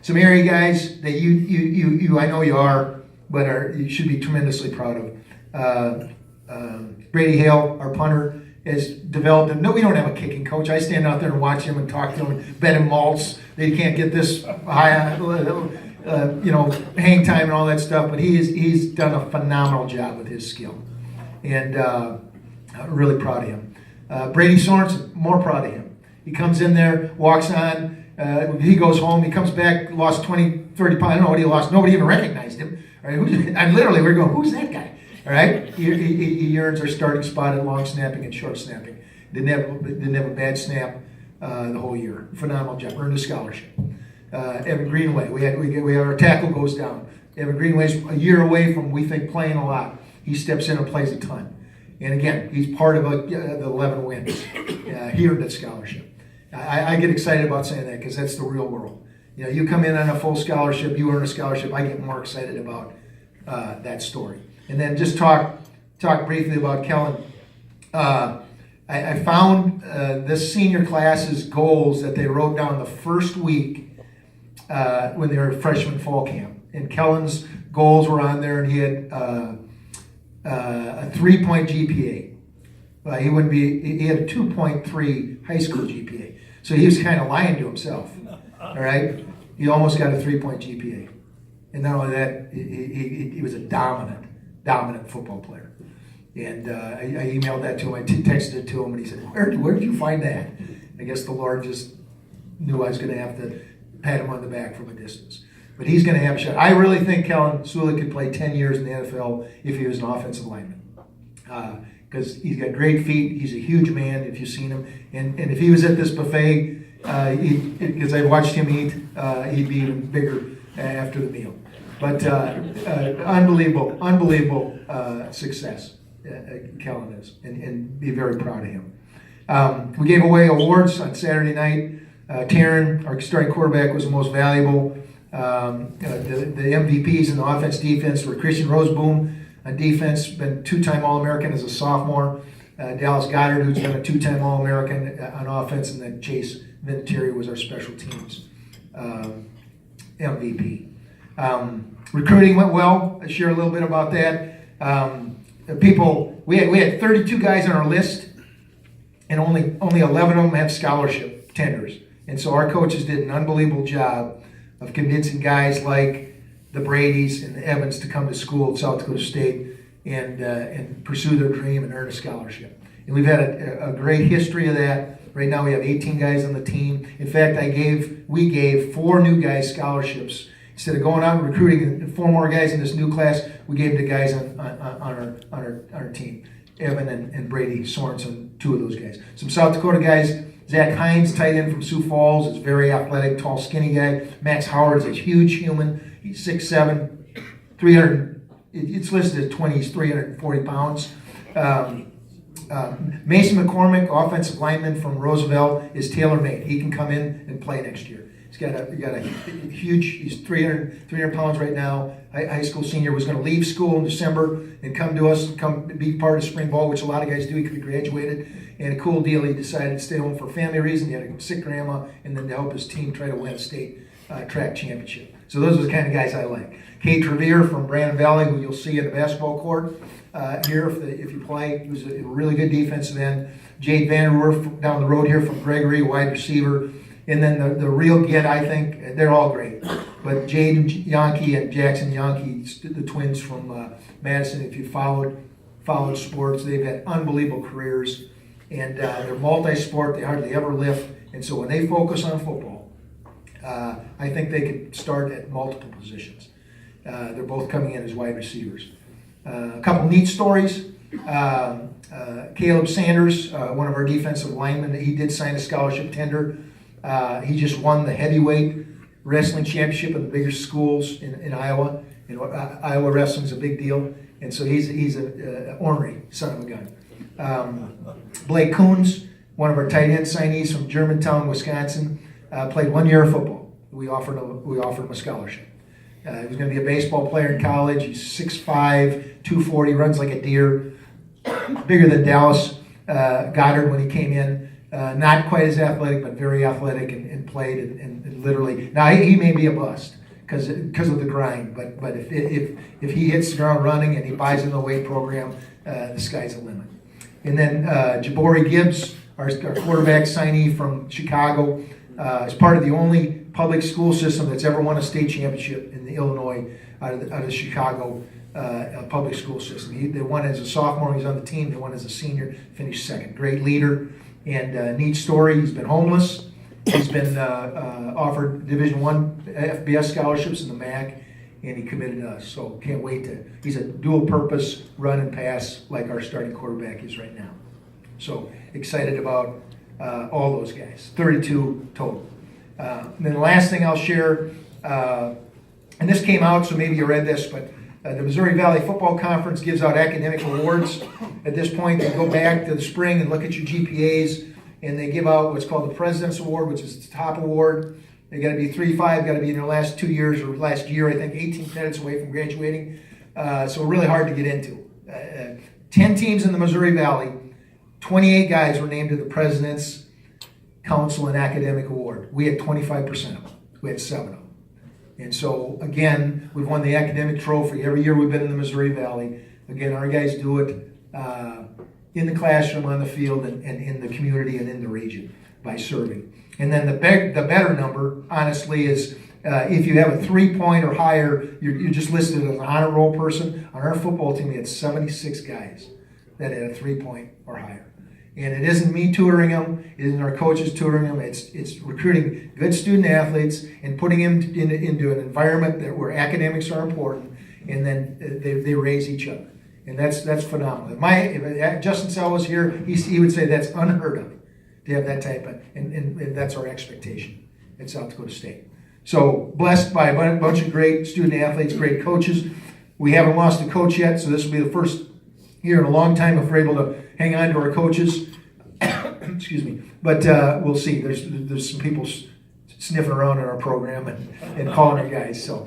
some area guys that you I know you are, but you should be tremendously proud of. Brady Hale, our punter, has developed. No, we don't have a kicking coach. I stand out there and watch him and talk to him and bet him malts. They can't get this high, hang time and all that stuff. But he's done a phenomenal job with his skill, and really proud of him. Brady Sorensen, more proud of him. He comes in there, walks on. He goes home. He comes back, lost 20, 30 pounds. I don't know what he lost. Nobody even recognized him. Right? And literally, we're going, who's that guy? All right, he earns our starting spot at long snapping and short snapping. Didn't have a bad snap the whole year. Phenomenal job. Earned a scholarship. Evan Greenway. We had our tackle goes down. Evan Greenway's a year away from, we think, playing a lot. He steps in and plays a ton. And again, he's part of the 11 wins. He earned that scholarship. I get excited about saying that because that's the real world. You come in on a full scholarship, you earn a scholarship. I get more excited about that story. And then just talk briefly about Kellen. I found this senior class's goals that they wrote down the first week when they were at freshman fall camp. And Kellen's goals were on there, and he had a 3-point GPA. He had a 2.3 high school GPA. So he was kind of lying to himself. All right? He almost got a 3-point GPA. And not only that, he was a dominant football player. And I emailed that to him. I texted it to him, and he said, where did you find that? I guess the Lord just knew I was going to have to pat him on the back from a distance. But he's going to have a shot. I really think Kellen Sulik could play 10 years in the NFL if he was an offensive lineman. Because he's got great feet. He's a huge man, if you've seen him. And if he was at this buffet, because I watched him eat, he'd be even bigger after the meal. But unbelievable success Kellen is, and be very proud of him. We gave away awards on Saturday night. Taryn, our starting quarterback, was the most valuable. The MVPs in the offense defense were Christian Roseboom on defense, been 2-time All-American as a sophomore. Dallas Goddard, who's been a 2-time All-American on offense, and then Chase Vinatieri was our special teams MVP. Recruiting went well. I'll share a little bit about that. We had 32 guys on our list, and only 11 of them have scholarship tenders. And so our coaches did an unbelievable job of convincing guys like the Bradys and the Evans to come to school at South Dakota State and pursue their dream and earn a scholarship. And we've had a great history of that. Right now we have 18 guys on the team. In fact, we gave 4 new guys scholarships. Instead of going out and recruiting 4 more guys in this new class, we gave the guys on our team. Evan and Brady Sorensen, 2 of those guys. Some South Dakota guys. Zach Hines, tight end from Sioux Falls, is very athletic, tall, skinny guy. Max Howard's a huge human. He's 6'7", 300. It's listed at 20. He's 340 pounds. Mason McCormick, offensive lineman from Roosevelt, is tailor-made. He can come in and play next year. He's got a huge. He's 300 pounds right now. High school senior, was going to leave school in December and come to us, come be part of spring ball, which a lot of guys do. He could be graduated. And a cool deal, he decided to stay home for family reasons. He had a sick grandma, and then to help his team try to win a state track championship. So those are the kind of guys I like. Kate Trevere from Brandon Valley, who you'll see in the basketball court here if you play. He was a really good defensive end. Jade Vanderwerf down the road here from Gregory, wide receiver. And then the real get, I think, they're all great. But Jaden Yankee and Jackson Yankee, the twins from Madison, if you followed sports, they've had unbelievable careers. And they're multi-sport. They hardly ever lift. And so when they focus on football, I think they could start at multiple positions. They're both coming in as wide receivers. A couple neat stories. Caleb Sanders, one of our defensive linemen, he did sign a scholarship tender. He just won the heavyweight wrestling championship in the bigger schools in Iowa. Iowa wrestling's a big deal. And so he's an ornery son of a gun. Blake Coons, one of our tight end signees from Germantown, Wisconsin, played 1 year of football. We offered him a scholarship. He was going to be a baseball player in college. He's 6'5", 240, runs like a deer, bigger than Dallas Goddard when he came in. Not quite as athletic, but very athletic, and played and literally. Now he may be a bust because of the grind, but if he hits the ground running and he buys into the weight program, the sky's the limit. And then Jabari Gibbs, our quarterback signee from Chicago, is part of the only public school system that's ever won a state championship in the Illinois out of the Chicago public school system. They won as a sophomore. He's on the team. They won as a senior. Finished second. Great leader. And neat story. He's been homeless. He's been offered Division I FBS scholarships in the MAC, and he committed to us. So can't wait to. He's a dual purpose run and pass like our starting quarterback is right now. So excited about all those guys. 32 total. And then the last thing I'll share, and this came out, so maybe you read this, but the Missouri Valley Football Conference gives out academic awards. At this point, they go back to the spring and look at your GPAs, and they give out what's called the President's Award, which is the top award. They got to be 3.5, got to be in their last 2 years or last year, I think, 18 credits away from graduating. So really hard to get into. 10 teams in the Missouri Valley, 28 guys were named to the President's Council and Academic Award. We had 25% of them. We had 7 of them. And so, again, we've won the academic trophy. Every year we've been in the Missouri Valley. Again, our guys do it in the classroom, on the field, and in the community and in the region by serving. And then the better number, honestly, is if you have a 3-point or higher, you're just listed as an honor roll person. On our football team, we had 76 guys that had a 3-point or higher. And it isn't me tutoring them, it isn't our coaches tutoring them, it's recruiting good student athletes and putting them into an environment where academics are important, and then they raise each other. And that's phenomenal. If Justin Sell was here, he would say that's unheard of to have that type of, and that's our expectation at South Dakota State. So blessed by a bunch of great student athletes, great coaches. We haven't lost a coach yet, so this will be the first year in a long time if we're able to hang on to our coaches. Excuse me. But we'll see. There's some people sniffing around in our program and calling our guys. So